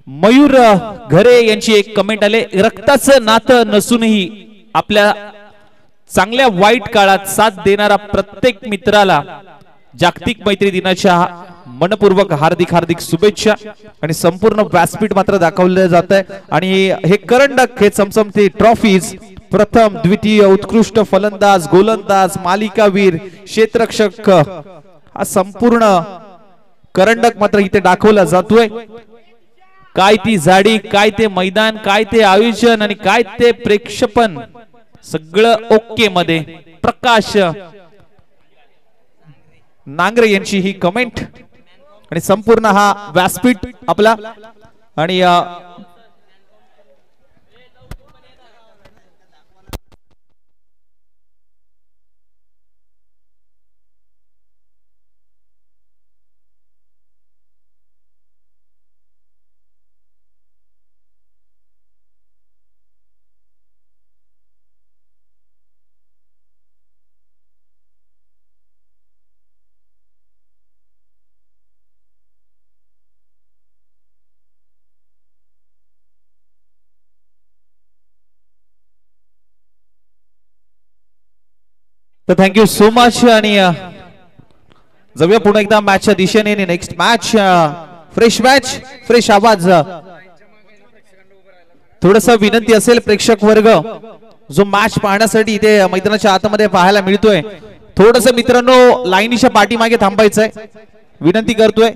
मयूर घरे यांची एक कमेंट आले, रक्ताचं नातं नसूनही आपल्या चांगल्या वाईट काळात साथ देणारा प्रत्येक मित्राला जागतिक मैत्री दिनाच्या मनपूर्वक हार्दिक हार्दिक शुभेच्छा। आणि संपूर्ण व्यासपीठ मात्र दाखवले जात आहे आणि हे करंडक हे चमचमते ट्रॉफीज प्रथम द्वितीय उत्कृष्ट फलंदाज गोलंदाज मालिकावीर क्षेत्ररक्षक हा संपूर्ण करंडक मात्र इथे दाखवला जातोय। काय ती जाडी, काय ते मैदान, काय ते आयोजन आणि काय ते प्रेक्षेपण सगळं ओके मध्ये। प्रकाश नांगरे यांची ही कमेंट आणि संपूर्ण हा व्यासपीठ आपला आणि तर थँक्यू सो मच। आणि जाऊया पुन्हा एकदा मॅचच्या दिशेने। Next match fresh match fresh आवाज। थोडस विनंती असेल प्रेक्षक वर्ग जो मॅच पाहण्यासाठी इथे मैदानाच्या आतमध्ये पाहायला मिळतोय, थोडस मित्रांनो लाईनीच्या पाठीमागे थांबायचंय विनंती करतोय।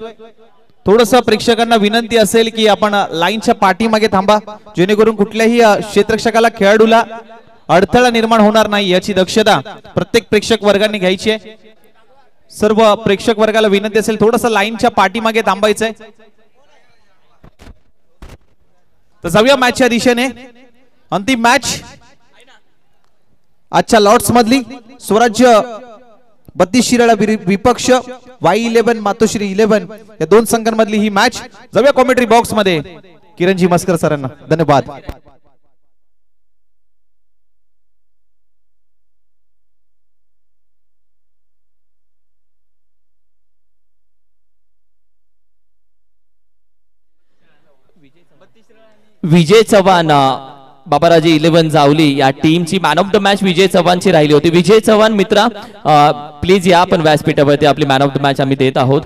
थोडस प्रेक्षकांना विनंती असेल की आपण लाईनच्या पाठीमागे थांबा जेणेकरून कुठल्याही क्षेत्ररक्षकाला खेळाडूला अडथळा निर्माण होणार नाही याची दक्षता प्रत्येक प्रेक्षक वर्गाने घ्यायची आहे। सर्व प्रेक्षक वर्गाला विनंती असेल थोडस लाईनच्या पाठीमागे थांबायचंय। तर जाऊया मॅचच्या दिशेने। अंतिम मॅच आजच्या लॉर्ड्स मधली स्वराज्य 32 शिराळा विपक्ष Y11 मातोश्री 11 या दोन संघांमधली ही मॅच। जाऊया कॉमेंट्री बॉक्स मध्ये किरणजी मस्कर सरांना धन्यवाद। विजय चव्हाण बाबाराजे 11 जावली या टीमची मॅन ऑफ द मॅच विजय चव्हाणची राहिली होती। विजय चव्हाण मित्रा प्लीज या आपण व्यासपीठावरती आपली मॅन ऑफ द मॅच आम्ही देत आहोत।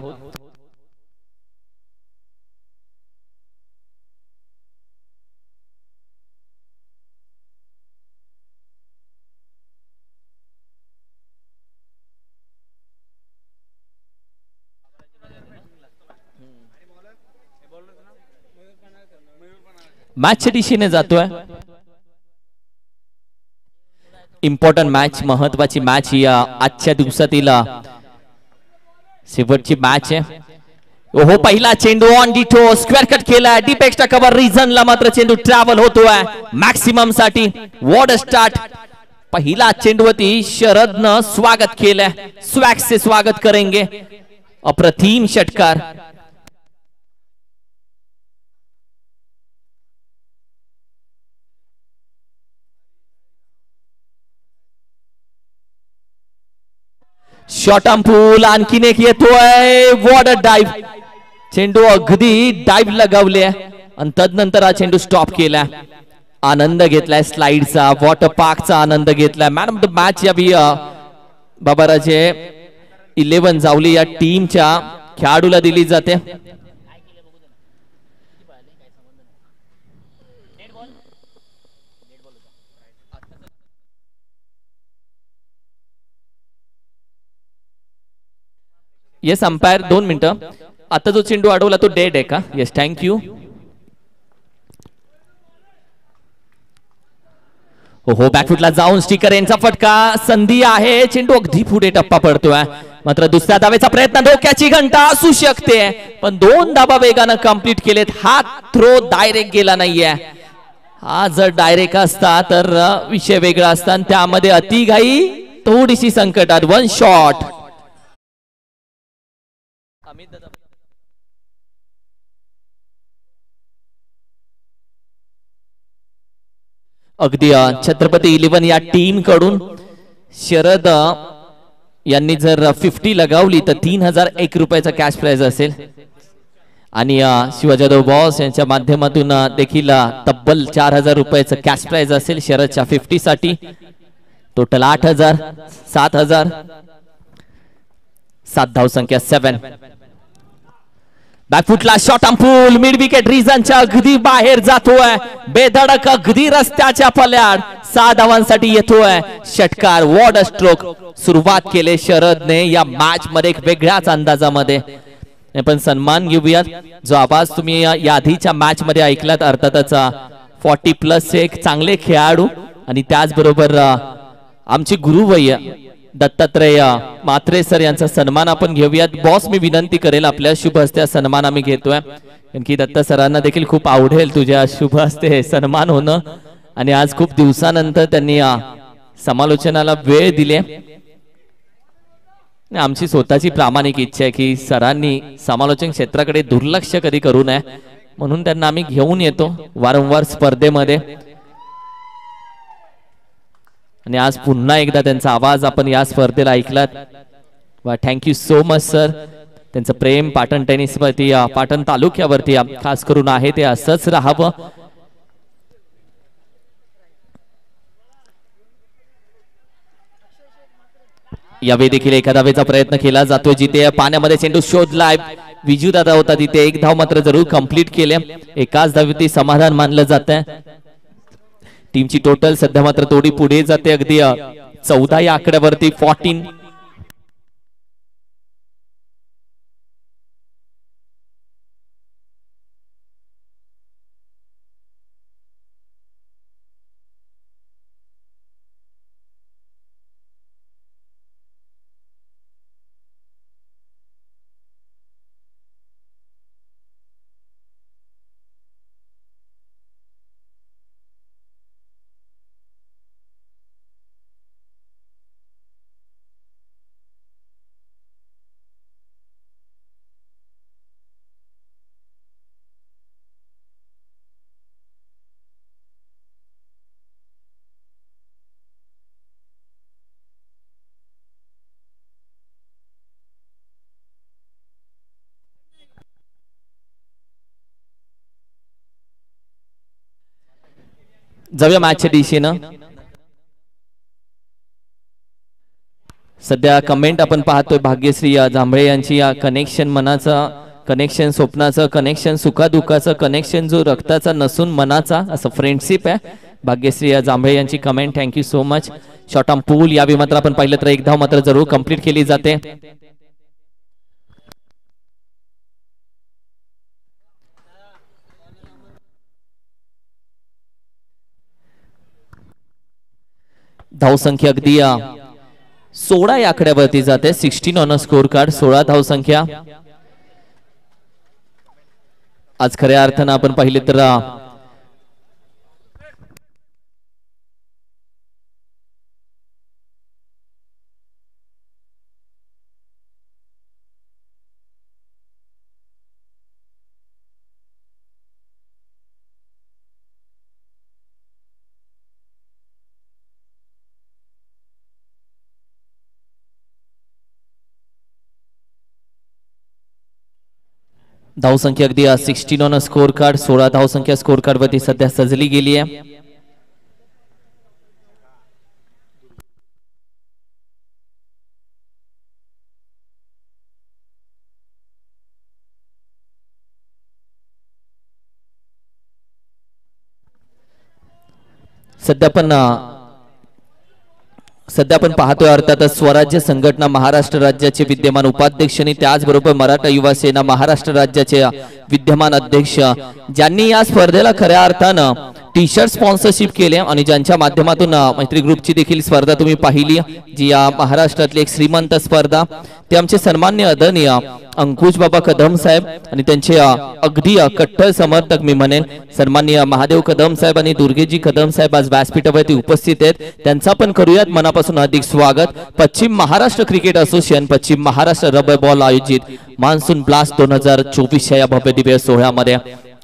मॅचच्या दिशेने जातोय। इम्पॉर्टंट मॅच महत्वाची मॅच ही आजच्या दिवसातील शेवटची मॅच आहे। ओहो पहिला चेंडू ऑन डिटो स्क्वेअर कट केला डीप एक्स्ट्रा कव्हर रिजनला मात्र चेंडू ट्रॅव्हल होतोय मॅक्सिमम साठी। वॉट स्टार्ट पहिला चेंडूवरती शरदनं स्वागत केलंय, स्वॅग से स्वागत करेंगे। अप्रतिम षटकार शॉट ऑन पूल आणखीन एक येतोय। वॉट डाइव्ह चेंडू अगदी डाइव्ह लगावले आणि तदनंतर हा चेंडू स्टॉप केला। आनंद घेतलाय स्लाइडचा वॉटर पार्कचा आनंद घेतलाय। मॅन ऑफ द मॅच या भी बाबाराजे 11 जावली या टीमच्या खेळाडूला दिली जाते। येस अंपायर 2 मिनिटं। आता जो चेंडू अडवला तो डेड आहे का? Yes thank you. हो बॅकफुटला जाऊन स्टिकर यांचा फटका संधी आहे। चेंडू अगदी पुढे टप्पा पडतोय मात्र दुसऱ्या धावेचा प्रयत्न धोक्याची घंटा असू शकते पण 2 धावा वेगानं कंप्लीट केलेत। हा थ्रो डायरेक्ट गेला नाहीये। हा जर डायरेक्ट असता तर विषय वेगळा असता आणि त्यामध्ये अतिघाई थोडीशी संकटात। 1 शॉट अगदी छत्रपती 11 या टीम कडून शरद यांनी जर 50 लगावली तर 3001 रुपयाचा कॅश प्राइज असेल। आणि शिवाजी जाधव बॉस यांच्या माध्यमातून देखील तब्बल 4000 रुपयाचं कॅश प्राइज असेल शरदच्या 50 साठी. टोटल 8000, 7000, 7 धावसंख्या 7. बॅकफुटला shot on pull mid wicket रिजनच्या अगदी बाहेर जातोय. बेधडक अगदी रस्त्याच्या पल्याड 6 धावांसाठी येतोय षटकार. वॉट अ स्ट्रोक सुरुवात केले शरदने या मॅच मध्ये एक वेगळ्याच अंदाजामध्ये. पण सन्मान घेऊयात जो आवाज तुम्ही या आधीच्या मॅच मध्ये ऐकलात. अर्थातच 40+ एक चांगले खेळाडू आणि त्याचबरोबर आमचे गुरुवय दत्तात्रय मात्रे सर यांचा सन्मान आपण घेऊयात. बॉस मी विनंती करेल आपल्या शुभ हस्ते सन्मान आम्ही घेतोय कारण की दत्ता सरांना देखील खूप आवडेल तुझ्या शुभ हस्ते सन्मान होणं. आणि आज खूप दिवसानंतर त्यांनी समालोचनाला वेळ दिले. आमची स्वतःची प्रामाणिक इच्छा आहे की सरांनी समालोचन क्षेत्राकडे दुर्लक्ष कधी करू नये म्हणून त्यांना आम्ही घेऊन येतो वारंवार स्पर्धेमध्ये. आणि आज पुन्हा एकदा त्यांचा आवाज आपण या स्पर्धेला ऐकलात. वा थँक्यू सो मच सर. त्यांचं प्रेम पाटण टेनिसवरती पाटण तालुक्यावरती खास करून आहे ते असंच राहावं. यावेळी देखील एका धावेचा प्रयत्न केला जातोय जिथे पाण्यामध्ये चेंडू शोधलाय. विजू दादा होता तिथे एक धाव मात्र जरूर कंप्लीट केले. एकाच धावेवरती समाधान मानलं जात आहे. टीमची टोटल सध्या मात्र थोडी पुढे जाते अगदी 14 या आकड्यावरती 14. जाऊया मॅचच्या दिशेनं. सध्या कमेंट आपण पाहतोय भाग्यश्री जांभळे यांची या कनेक्शन मनाचं, कनेक्शन स्वप्नाचं, कनेक्शन सुखादुखाचं, कनेक्शन जो रक्ताचा नसून मनाचा असं फ्रेंडशिप आहे. भाग्यश्री जांभळे यांची comment thank you so much. Short on pool यावेळी मात्र आपण पाहिलं तर एक धाव मात्र जरूर कंप्लीट केली जाते. धावसंख्या अगदी 16 या आकड्यावरती जाते. 16 ऑन अ स्कोर कार्ड. 16 धावसंख्या. आज खऱ्या अर्थानं आपण पाहिले तर धावसंख्या अगदी 16 ऑन स्कोर कार्ड. 16 धावसंख्या स्कोर कार्ड वरती सध्या सजली गेली आहे. सध्या आपण पाहतोय अर्थातच स्वराज्य संघटना महाराष्ट्र राज्याचे विद्यमान उपाध्यक्ष आणि त्याचबरोबर मराठा युवा सेना महाराष्ट्र राज्याचे विद्यमान अध्यक्ष ज्यांनी या स्पर्धेला खऱ्या अर्थानं टी शर्ट स्पॉन्सरशिप केले आणि ज्यांच्या माध्यमातून मैत्री ग्रुपची देखील स्पर्धा तुम्ही पाहिली जी या महाराष्ट्रातली एक श्रीमंत स्पर्धा. ते आमचे सन्मान्य आदरणीय अंकुश बाबा कदम साहेब आणि त्यांचे अगदी कट्टर समर्थक मी म्हणेन सन्माननीय महादेव कदम साहेब आणि दुर्गेजी कदम साहेब आज व्यासपीठावरती उपस्थित आहेत. त्यांचा पण करूयात मनापासून हार्दिक स्वागत. पश्चिम महाराष्ट्र क्रिकेट असोसिएशन पश्चिम महाराष्ट्र रबर बॉल आयोजित मान्सून ब्लास्ट 2024 या भव्य दिव्य सोहळ्यामध्ये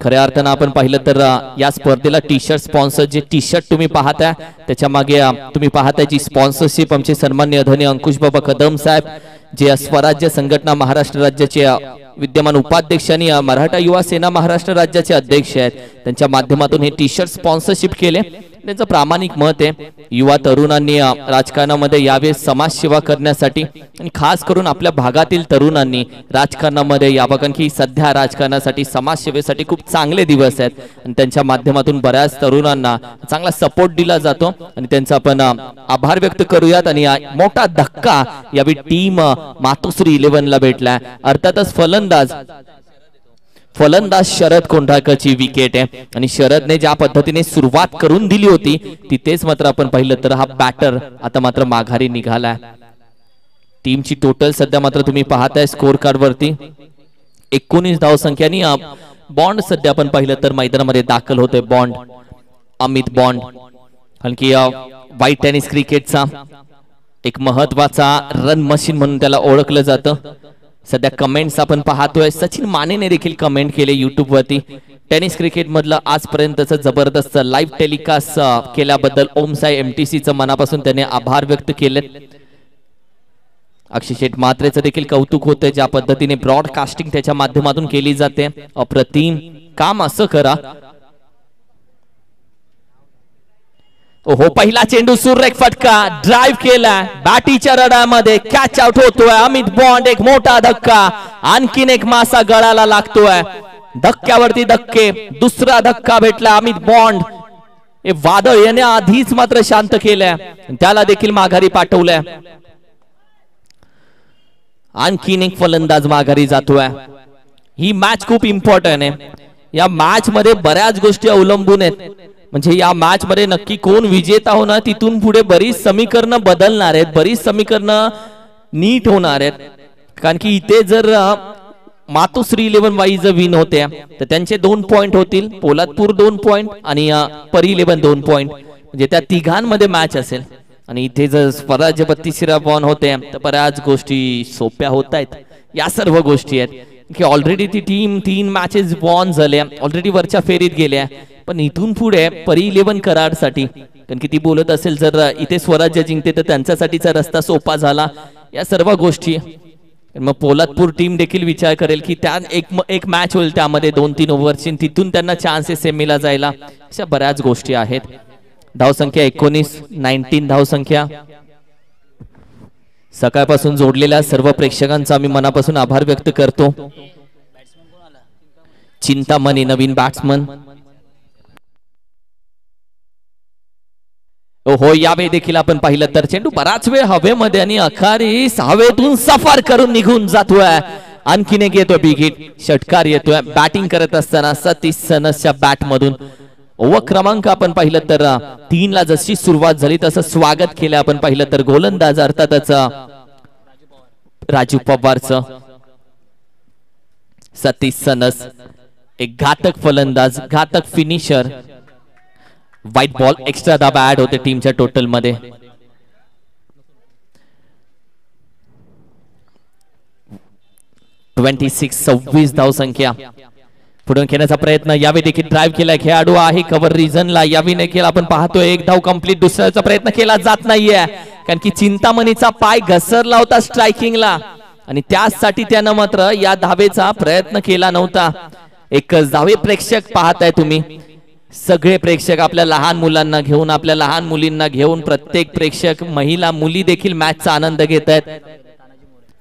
खऱ्या अर्थानं आपण पाहिलं तर या स्पर्धेला टी शर्ट स्पॉन्सर जे टी शर्ट तुम्ही पाहताय त्याच्या मागे तुम्ही पाहताय जी स्पॉन्सरशिप आमचे सन्माननीय अधनी अंकुश बाबा कदम साहेब जे स्वराज्य संघटना महाराष्ट्र राज्याचे विद्यमान उपाध्यक्ष आणि मराठा युवा सेना महाराष्ट्र राज्याचे अध्यक्ष आहेत त्यांच्या माध्यमातून हे टी शर्ट स्पॉन्सरशिप केले. त्यांचं प्रामाणिक मत आहे युवा तरुणांनी राजकारणामध्ये यावे समाजसेवा करण्यासाठी आणि खास करून आपल्या भागातील तरुणांनी राजकारणामध्ये यावं कारण की सध्या राजकारणासाठी समाजसेवेसाठी खूप चांगले दिवस आहेत आणि त्यांच्या माध्यमातून बऱ्याच तरुणांना चांगला सपोर्ट दिला जातो आणि त्यांचा आपण आभार व्यक्त करूयात. आणि मोठा धक्का यावेळी टीम मातोश्री 11 ला भेटला. अर्थातच फलंदाज शरद कोंढाळकरची विकेट आहे आणि शरदने ज्या पद्धतीने सुरुवात करून दिली होती तिथेच मात्र आपण पाहिलं तर हा बॅटर आता मात्र माघारी निघालाय. टीमची टोटल सध्या मात्र तुम्ही पाहताय स्कोर कार्ड वरती 19 धावसंख्यानी बॉन्ड सध्या आपण पाहिलं तर मैदानामध्ये दाखल होतोय. बॉन्ड अमित बॉन्ड कारण की व्हाईट टेनिस क्रिकेटचा एक महत्वाचा रन मशीन म्हणून त्याला ओळखलं जातं. सध्या कमेंट्स आपण पाहतोय सचिन मानेने देखील कमेंट केले युट्यूब वरती टेनिस क्रिकेट मधलं आजपर्यंतचं जबरदस्त लाईव्ह टेलिकास्ट केल्याबद्दल ओम साई MTCचं मनापासून त्याने आभार व्यक्त केले. अक्षय शेठ मात्रेचं देखील कौतुक होतंय ज्या पद्धतीने ब्रॉडकास्टिंग त्याच्या माध्यमातून केली जाते. अप्रतिम काम असं करा. ओहो पहिला चेंडू सुरेख फटका ड्राइव्ह केला बॅटीच्या रडामध्ये कॅच आउट होतोय. अमित बॉन्ड एक मोठा धक्का आणखीन एक मासा गळाला लागतोय. धक्क्यावरती धक्के दुसरा धक्का भेटला. अमित बॉन्ड हे वादळ याने आधीच मात्र शांत केलंय त्याला देखील माघारी पाठवलंय. आणखीन एक फलंदाज माघारी जातोय. ही मॅच खूप इम्पॉर्टंट आहे. या मॅच मध्ये बऱ्याच गोष्टी अवलंबून आहेत म्हणजे या मॅच मध्ये नक्की कोण विजेता होणार तिथून पुढे बरीच समीकरणं बदलणार आहेत बरीच समीकरणं नीट होणार आहेत. कारण की इथे जर मातोश्री 11 वाईज विन होते तर त्यांचे 2 पॉइंट होतील. पोलादपूर 2 पॉइंट आणि परी 11 2 पॉइंट म्हणजे त्या तिघांमध्ये मॅच असेल. आणि इथे जर स्वराज्य 32 बॉन होते तर बऱ्याच गोष्टी सोप्या होत आहेत. या सर्व गोष्टी आहेत की ऑलरेडी ती टीम 3 मॅचेस बॉन झाल्या ऑलरेडी वरच्या फेरीत गेल्या. पण इथून पुढे परी 11 कराडसाठी कारण की ती बोलत असेल जर इथे स्वराज्य जिंकते तर त्यांच्यासाठीचा रस्ता सोपा झाला. या सर्व गोष्टी मग पोलादपूर टीम देखील विचार करेल की त्या एक मॅच होईल त्यामध्ये 2-3 ओव्हरची तिथून त्यांना चान्स आहे सेमीला जायला. अशा बऱ्याच गोष्टी आहेत. धावसंख्या 19 धावसंख्या. सकाळपासून जोडलेल्या सर्व प्रेक्षकांचा मी मनापासून आभार व्यक्त करतो. चिंतामणी नवीन बॅट्समन. हो यावेळी देखील आपण पाहिलं तर चेंडू बराच वेळ हवेमध्ये आणि अखारीस हवेतून सफर करून निघून जातोय. आणखीन एक येतोय बिगिट षटकार येतोय बॅटिंग करत असताना सतीश सनसच्या बॅट मधून. ओव्हर क्रमांक आपण पाहिलं तर 3 ला जशी सुरुवात झाली तसं स्वागत केलं आपण पाहिलं तर गोलंदाज अर्थातच राजू पवारचं. सतीश सनस एक घातक फलंदाज घातक फिनिशर. व्हाईट बॉल एक्स्ट्रा धाबा ऍड होते टीमच्या टोटल मध्ये. (26) धावसंख्या. पुढे खेळण्याचा प्रयत्न यावेळी देखील ड्राइव्ह केला खेळाडू आहे कव्हर रिजनला. यावेळी देखील आपण पाहतोय एक धाव कंप्लीट. दुसऱ्याचा प्रयत्न केला जात नाहीये कारण की चिंतामणीचा पाय घसरला होता स्ट्रायकिंगला आणि त्यासाठी त्यानं मात्र या धावेचा प्रयत्न केला नव्हता. एकच धावे प्रेक्षक पाहताय तुम्ही सगळे प्रेक्षक आपल्या लहान मुलांना घेऊन आपल्या लहान मुलींना घेऊन प्रत्येक प्रेक्षक महिला मुली देखील मॅचचा आनंद घेत आहेत.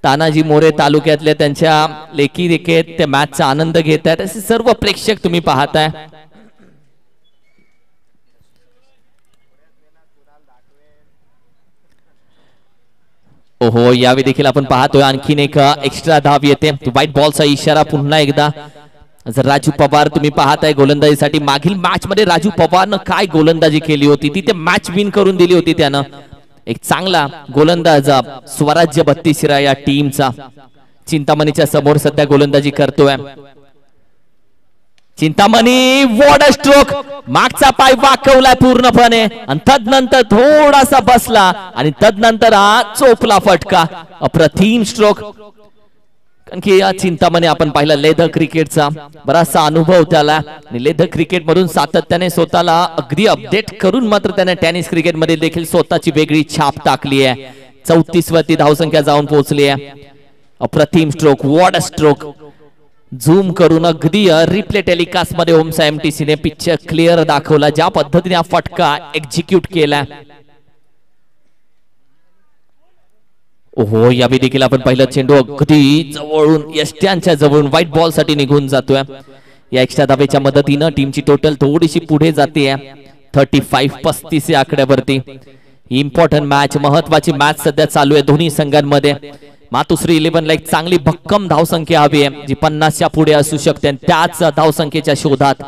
तानाजी मोरे तालुक्यातल्या त्यांच्या लेकी देखील त्या मॅचचा आनंद घेत आहेत. असे सर्व प्रेक्षक तुम्ही पाहताय. ओहो यावेळी देखील आपण पाहतोय आणखीन एक एक्स्ट्रा धाव येते. व्हाईट बॉलचा इशारा पुन्हा एकदा. जर राजू पवार तुम्ही पाहताय गोलंदाजीसाठी मागील मॅच मध्ये राजू पवारनं काय गोलंदाजी केली होती ती ते मॅच विन करून दिली होती त्यानं. एक चांगला गोलंदाज स्वराज्य 32 या टीमचा. चिंतामणीच्या समोर सध्या गोलंदाजी करतोय. चिंतामणी वॉट अ स्ट्रोक. मागचा पाय वाकवलाय पूर्णपणे आणि तदनंतर थोडासा बसला आणि तदनंतर हा चोपला फटका. अप्रतिम स्ट्रोक. कारण की या चिंतामणी आपण पाहिलं लेदर क्रिकेटचा बराचसा अनुभव त्याला आणि लेदर क्रिकेट मधून सातत्याने स्वतःला अगदी अपडेट करून मात्र त्याने टेनिस क्रिकेट मध्ये देखील स्वतःची वेगळी छाप टाकली आहे. 34 वरती धावसंख्या जाऊन पोहोचली आहे. अप्रतिम स्ट्रोक, व्हॉट अ स्ट्रोक. झूम करून अगदी रिप्ले टेलिकास्ट मध्ये ओमसा एमटीसी ने पिक्चर क्लिअर दाखवला, ज्या पद्धतीने हा फटका एक्झिक्यूट केला. ओहो, यावेळी देखील आपण पहिलं चेंडू अगदी जवळून यष्ट्यांच्या जवळून व्हाईट बॉल साठी निघून जातोय. या एक्स्ट्रा धावेच्या मदतीनं टीमची टोटल थोडीशी पुढे जाते. 35-35 या आकड्यावरती. इम्पॉर्टंट मॅच, महत्वाची मॅच सध्या चालू आहे दोन्ही संघांमध्ये. मातोश्री 11 ला एक चांगली भक्कम धावसंख्या हवी आहे जी 50च्या पुढे असू शकते. त्याच धावसंख्येच्या शोधात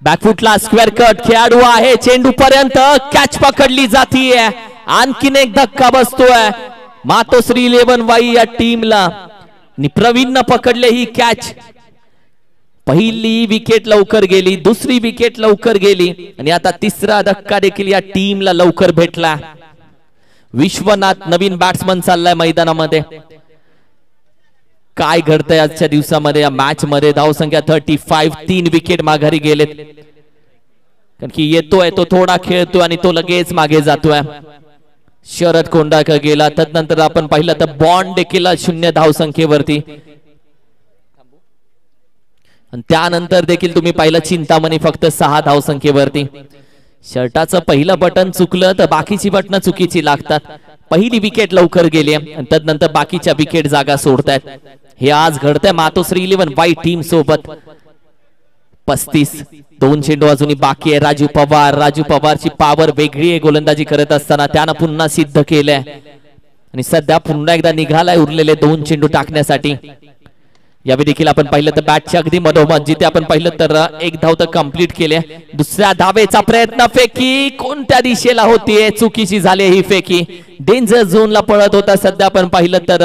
बॅकफुटला स्क्वेअर कट खेळाडू आहे, चेंडू पर्यंत कॅच पकडली जातीये. आणखीन एक धक्का बसतोय मातोश्री 11 वाई या टीमला. प्रवीण पकडले ही कॅच. पहिली विकेट लवकर गेली, दुसरी विकेट लवकर गेली आणि आता तिसरा धक्का देखील या टीमला लवकर भेटला. विश्वनाथ नवीन बॅट्समन चाललाय मैदानामध्ये. काय घडतंय आजच्या दिवसामध्ये या मॅच मध्ये? धावसंख्या 35, 3 विकेट माघारी गेलेत. कारण की येतोय तो थोडा खेळतो आणि तो लगेच मागे जातोय. शरद कोंडाकर गेला, तदनंतर आपण पाहिलं तर बॉन्ड देखील 0 धावसंख्येवरती. त्यानंतर देखील तुम्ही पाहिलं चिंतामणी फक्त 6 धावसंख्येवरती. शर्टाचं पहिलं बटन चुकलं तर बाकीची बटन चुकीची लागतात. पहिली विकेट लवकर गेली आणि तदनंतर बाकीच्या विकेट जागा सोडतायत. हे आज घडतंय मातोश्री 11 वाई टीम सोबत. 35, 2 चेंडू अजूनही बाकी आहे. राजू पवारची पॉवर वेगळी आहे गोलंदाजी करत असताना, त्यानं पुन्हा सिद्ध केलंय आणि सध्या पुन्हा एकदा निघालाय उरलेले 2 चेंडू टाकण्यासाठी. यावेळी देखील आपण पाहिलं तर बॅटच्या अगदी मधोमध, जिथे आपण पाहिलं तर 1 धाव तर कंप्लीट केले. दुसऱ्या धावेचा प्रयत्न, फेकी कोणत्या दिशेला होतीये? चुकीची झाली ही फेकी. डेंजर झोनला पळत होता. सध्या आपण पाहिलं तर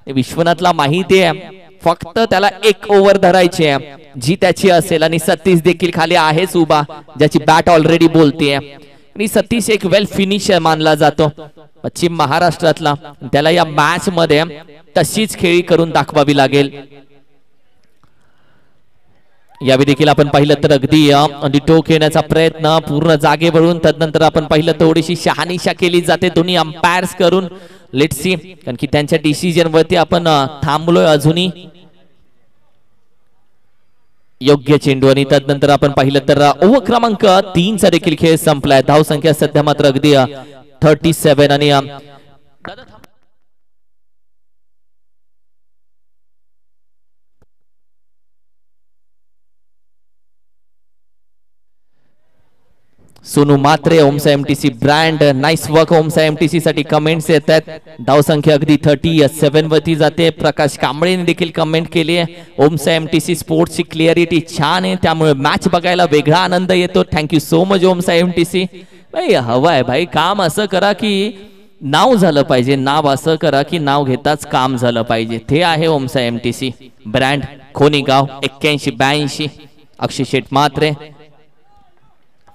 विश्वनाथला माहिती आहे फक्त त्याला 1 ओव्हर धरायची आहे जी त्याची असेल आणि सतीश देखील खाली आहेच उभा, ज्याची बॅट ऑलरेडी बोलतेय. आणि सतीश एक वेल फिनिशर मानला जातो पश्चिम महाराष्ट्रातला. त्याला या मॅच मध्ये तशीच खेळी करून दाखवावी लागेल. यावेळी देखील आपण पाहिलं तर अगदी टोक येण्याचा प्रयत्न पूर्ण जागेवरून. तदनंतर आपण पाहिलं थोडीशी शहानिशा केली जाते दोन्ही अंपायर्स करून. लेट्स सी, कारण की त्यांच्या डिसिजन वरती आपण थांबलोय अजूनही. योग्य चेंडू आणि तदनंतर आपण पाहिलं तर ओव्हर क्रमांक 3 चा देखील खेळ संपलाय. धावसंख्या सध्या मात्र अगदी 37 आणि सोनू मात्रे ओमसा एमटीसी ब्रँड, नाईस वर्क ओमसा एमटीसी साठी कमेंट्स येत आहेत. धावसंख्या अगदी 37 वरती जाते. प्रकाश कांबळेने देखील कमेंट केली आहे, ओमसा एमटीसी स्पोर्ट्सची क्लिअरिटी छान आहे, त्यामुळे मॅच बघायला वेगळा आनंद येतो. थँक्यू सो मच ओमसा एमटीसी. भाई हवाय भाई, काम असं करा की नाव झालं पाहिजे, नाव असं करा की नाव घेताच काम झालं पाहिजे. ते आहे ओमसा एमटीसी ब्रँड. खोनीगाव 81-82. अक्षय शेठ मात्रे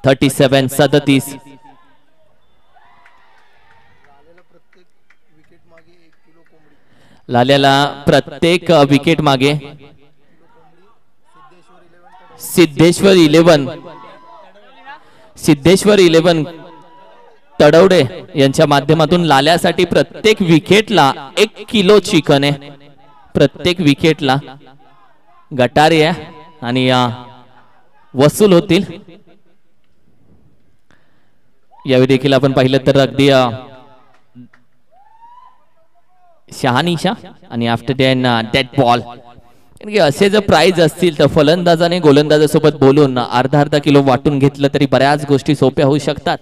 37-37. लाल्याला प्रत्येक विकेट मागे सिद्धेश्वर 11 तडवडे यांच्या माध्यमातून लाल्यासाठी प्रत्येक विकेटला 1 किलो चिकन आहे. प्रत्येक विकेटला गटारी आहे आणि वसूल होतील. यावेळी देखील आपण पाहिलं तर अगदी शहानिशा आणि आफ्टर डेट बॉल. असे जर प्राइज असतील तर फलंदाजाने गोलंदाजासोबत बोलून अर्धा किलो वाटून घेतलं तरी बऱ्याच गोष्टी सोप्या होऊ शकतात.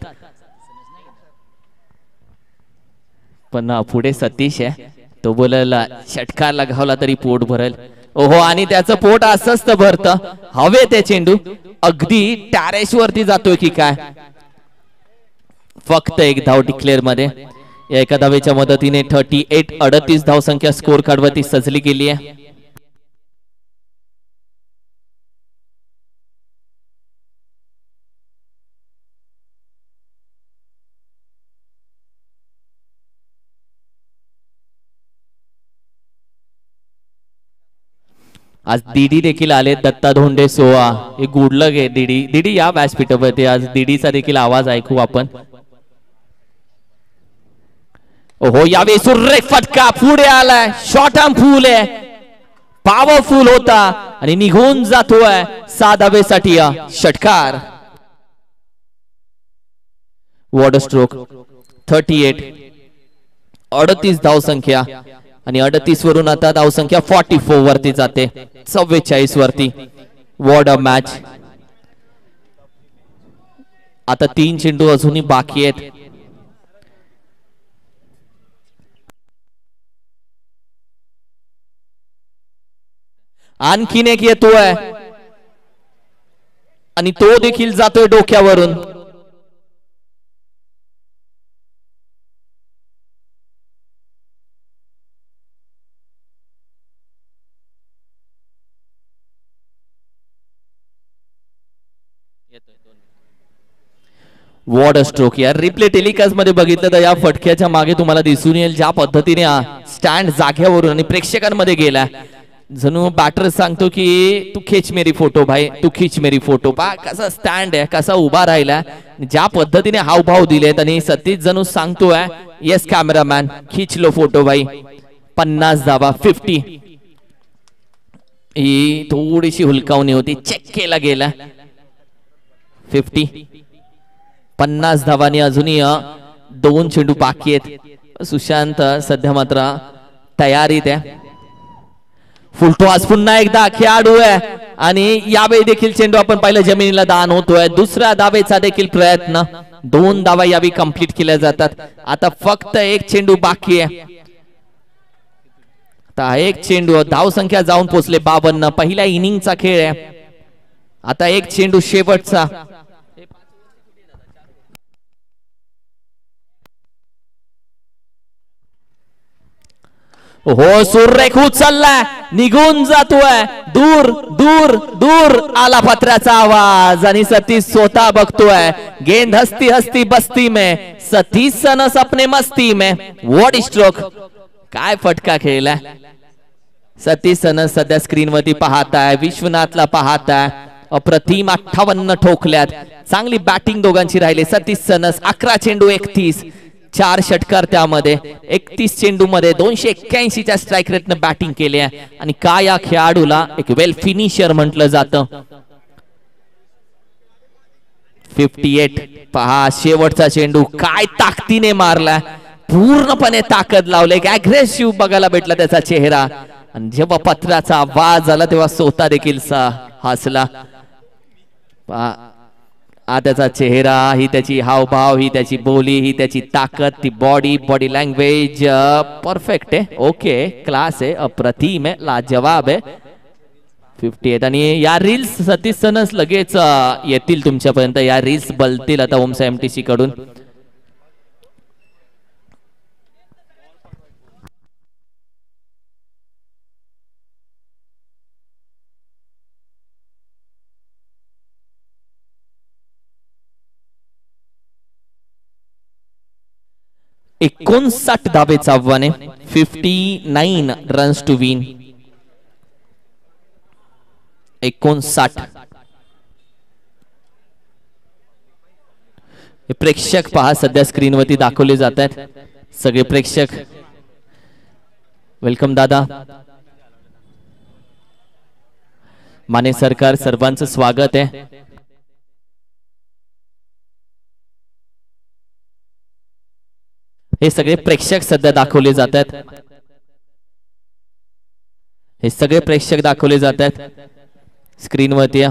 पण पुढे सतीश आहे, तो बोलायला षटकार लगावला तरी पोट भरेल. ओहो, आणि त्याचं पोट असंच तर भरतं. हवे ते चेंडू अगदी टॅरेस वरती जातोय की काय? फक्त 1 धाव डिक्लेअर मध्ये. या एका धावेच्या मदतीने 38 धावसंख्या स्कोर कार्ड वरती सजली गेली आहे. आज डीडी देखील आले, दत्ता धोंडे सोआ, हे गुड लक आहे. डीडी या व्यासपीठावरती, आज डीडीचा देखील आवाज ऐकू आपण. हो यावेळी सुरेख फटका पुढे आलाय, शॉर्ट आर्म फुल आहे, पॉवरफुल होता आणि निघून जातोय 6 धावेसाठी षटकार. वॉटर स्ट्रोक 38, 38 धावसंख्या आणि 38 वरून आता धावसंख्या 44 वरती जाते, 44 वरती. What a match. आता 3 चेंडू अजूनही बाकी आहेत. आणखीन एक येतोय आणि तो देखील जातोय डोक्यावरून. What a stroke. या रिप्ले टेलिकास्ट मध्ये बघितलं तर या फटक्याच्या मागे तुम्हाला दिसून येईल ज्या पद्धतीने स्टँड जाग्यावरून आणि प्रेक्षकांमध्ये गेला, जणू बॅटर सांगतो की तू खीच मेरी फोटो भाई, तू खीच मेरी फोटो. पा कसा स्टँड आहे, कसा उभा राहिला, ज्या पद्धतीने हावभाव दिलेत आणि सतीश जणू सांगतोय येस कॅमेरामॅन खीच लो फोटो भाई. 50 धावा 50. ही थोडीशी हुलकावणी होती, चेक केला गेला. 50 50 धावांनी अजूनही 2 चेंडू बाकी आहेत. सुशांत सध्या मात्र तयारीत आहे. फुलटॉस पुन्हा एकदा खेळाडू आहे आणि यावेळी देखील चेंडू आपण पाहिलं जमिनीला दान होतोय. दुसऱ्या धावेचा देखील प्रयत्न, 2 धावा यावेळी कंप्लीट केल्या जातात. आता फक्त 1 चेंडू बाकी आहे. आता 1 चेंडू, धावसंख्या जाऊन पोहोचले 52. पहिल्या इनिंगचा खेळ आहे. आता 1 चेंडू शेवटचा. हो सुरेख उचललाय, निघून जातोय दूर दूर दूर. आला पत्र्याचा आवाज आणि सतीश स्वतः बघतोय. गेंद हस्ती हस्ती बस्ती में, सतीश सनस अपने मस्ती में. What stroke. काय फटका खेळलाय. सतीश सनस सध्या स्क्रीनवरती पाहताय, विश्वनाथला पाहताय. अप्रतिम 58 ठोकल्यात. चांगली बॅटिंग दोघांची राहिली. सतीश सनस 11 चेंडू 31, 4 षटकार त्यामध्ये. 31 चेंडू मध्ये 281 च्या स्ट्राईक रेटने बॅटिंग केली आहे आणि का या खेळाडूला एक वेल फिनिशर म्हटलं जातं. 58. पहा शेवटचा चेंडू काय ताकदीने मारला, पूर्णपणे ताकद लावले. अग्रेसिव्ह बघायला भेटला त्याचा चेहरा आणि जेव्हा पत्राचा आवाज आला तेव्हा स्वतः देखील हसला. त्याचा चेहरा, ही त्याची हावभाव, ही त्याची बोली, ही त्याची ताकद, ती बॉडी लँग्वेज परफेक्ट आहे. ओके, क्लास आहे, अप्रतिम आहे, लाजवाब आहे. 58. आणि या रील्स सतीश सनस लगेच येतील तुमच्यापर्यंत. या रील्स बलतील आता ओमसा एमटीसी कडून. एकोणसाठ धावेचं आव्हान आहे. 59 रन्स टू विन. 59. प्रेक्षक पहा सध्या स्क्रीनवरती दाखवले जात आहेत. सगळे प्रेक्षक. वेलकम दादा, माने सरकार, सर्वांचं स्वागत आहे. हे सगळे प्रेक्षक सध्या दाखवले जात आहेत. हे सगळे प्रेक्षक दाखवले जात आहेत स्क्रीनवरती.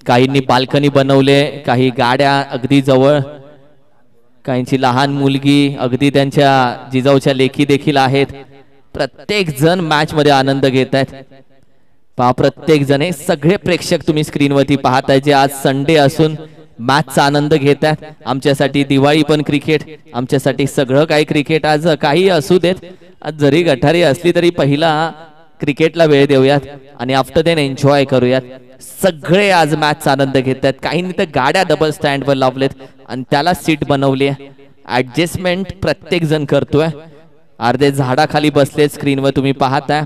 काहींनी बाल्कनी बनवले, काही गाड्या अगदी जवळ, काहींची लहान मुलगी, अगदी त्यांच्या जिजाऊच्या लेखी देखील आहेत. प्रत्येक जण मॅच मध्ये आनंद घेत आहेत. पहा प्रत्येक जण, हे सगळे प्रेक्षक तुम्ही स्क्रीनवरती पाहताय जे आज संडे असून मॅचचा आनंद घेत आहेत. आमच्यासाठी दिवाळी पण क्रिकेट, आमच्यासाठी सगळं काही क्रिकेट. आज काही असू देत, आज जरी गठारी असली तरी पहिला क्रिकेटला वेळ देऊयात आणि आफ्टर देन एन्जॉय करूयात. सगळे आज मॅचचा आनंद घेत आहेत. काहींनी तर गाड्या डबल स्टँडवर लावलेत आणि त्याला सीट बनवली आहे. ऍडजस्टमेंट प्रत्येक जण करतोय. अर्धे झाडाखाली बसले स्क्रीनवर तुम्ही पाहताय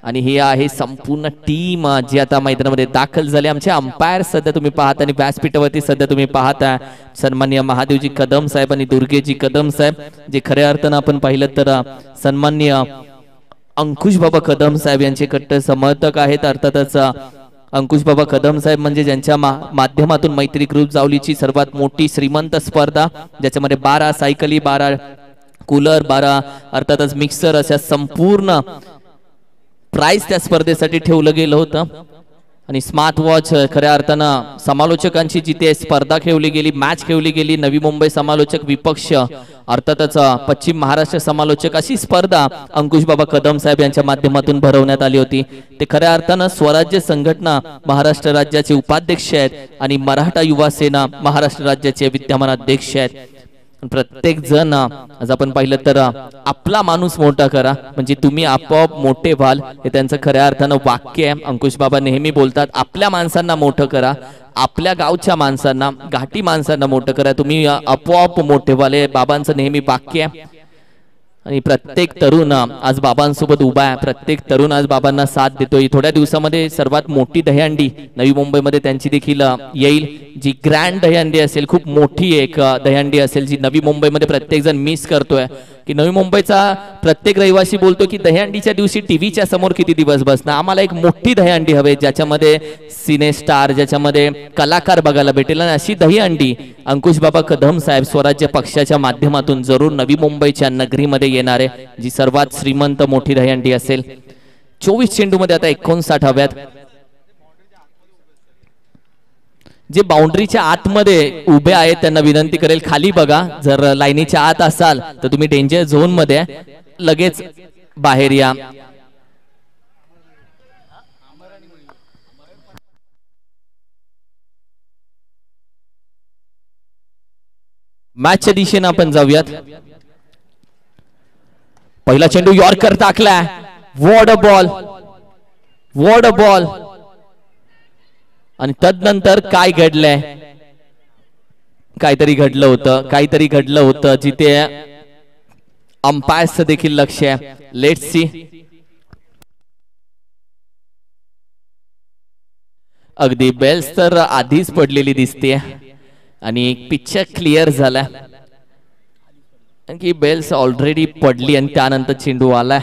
आणि ही आहे संपूर्ण टीम जी आता मैदानामध्ये दाखल झाली. आमचे अंपायर सध्या तुम्ही पाहता आणि व्यासपीठावरती सध्या तुम्ही पाहता सन्माननीय महादेवजी कदम साहेब आणि दुर्गेजी कदम साहेब, जे खऱ्या अर्थानं आपण पाहिलं तर सन्माननीय अंकुश बाबा कदम साहेब यांचे कट्टर समर्थक आहेत. अर्थातच अंकुश बाबा कदम साहेब म्हणजे ज्यांच्या माध्यमातून मैत्री ग्रुप जावलीची सर्वात मोठी श्रीमंत स्पर्धा, ज्याच्यामध्ये 12 सायकली, 12 कूलर, 12 अर्थातच मिक्सर अशा संपूर्ण प्राइस त्या स्पर्धेसाठी ठेवलं गेलं होतं. आणि स्मार्ट वॉच खऱ्या अर्थानं समालोचकांची जिथे स्पर्धा खेळली गेली, मॅच खेळली गेली, नवी मुंबई समालोचक विपक्ष अर्थातच पश्चिम महाराष्ट्र समालोचक, अशी स्पर्धा अंकुश बाबा कदम साहेब यांच्या माध्यमातून भरवण्यात आली होती. ते खऱ्या अर्थानं स्वराज्य संघटना महाराष्ट्र राज्याचे उपाध्यक्ष आहेत आणि मराठा युवा सेना महाराष्ट्र राज्याचे विद्यमान अध्यक्ष आहेत. प्रत्येक जण आज आपण पाहिलं तर आपला माणूस मोठा करा म्हणजे तुम्ही आपोआप मोठे व्हाल, हे त्यांचं खऱ्या अर्थानं वाक्य आहे. अंकुश बाबा नेहमी बोलतात आपल्या माणसांना मोठं करा, आपल्या गावच्या माणसांना, घाटी माणसांना मोठं करा, तुम्ही आपोआप मोठे व्हाल, हे बाबांचं नेहमी वाक्य आहे. आणि प्रत्येक तरुण आज बाबांसोबत उभा आहे, प्रत्येक तरुण आज बाबांना साथ देतोय. थोड्या दिवसामध्ये सर्वात मोठी दहीहंडी नवी मुंबईमध्ये त्यांची देखील येईल, जी ग्रँड दहीहंडी असेल, खूप मोठी एक दहीहंडी असेल, जी नवी मुंबईमध्ये प्रत्येक जण मिस करतोय. की नवी मुंबईचा प्रत्येक रहिवासी बोलतो की दहीहंडीच्या दिवशी टीव्हीच्या समोर किती दिवस बसणं, आम्हाला एक मोठी दहीहंडी हवे ज्याच्यामध्ये सिने स्टार, ज्याच्यामध्ये कलाकार बघायला भेटेल. आणि अशी दहीहंडी अंकुश बाबा कदम साहेब स्वराज्य पक्षाच्या माध्यमातून जरूर नवी मुंबईच्या नगरीमध्ये येणार आहे, जी सर्वात श्रीमंत मोठी दहीहंडी असेल. 24 चेंडूमध्ये आता 59 हव्यात. जे बाउंड्रीच्या आतमध्ये उभे आहेत त्यांना विनंती करेल खाली बघा, जर लाईनीच्या आत असाल तर तुम्ही डेंजर झोन मध्ये लगेच बाहेर या. मॅचच्या दिशेने आपण जाऊयात. पहिला चेंडू यॉर्कर टाकलाय, वॉड बॉल, वॉड बॉल. आणि तदनंतर काय घडलंय, काहीतरी घडलं होतं जिथे अंपायर्सचं देखील लक्ष आहे. Let's see. अगदी बेल्स तर आधीच पडलेली दिसते आणि पिच क्लिअर झाला, की बेल्स ऑलरेडी पडली आणि त्यानंतर चेंडू आलाय.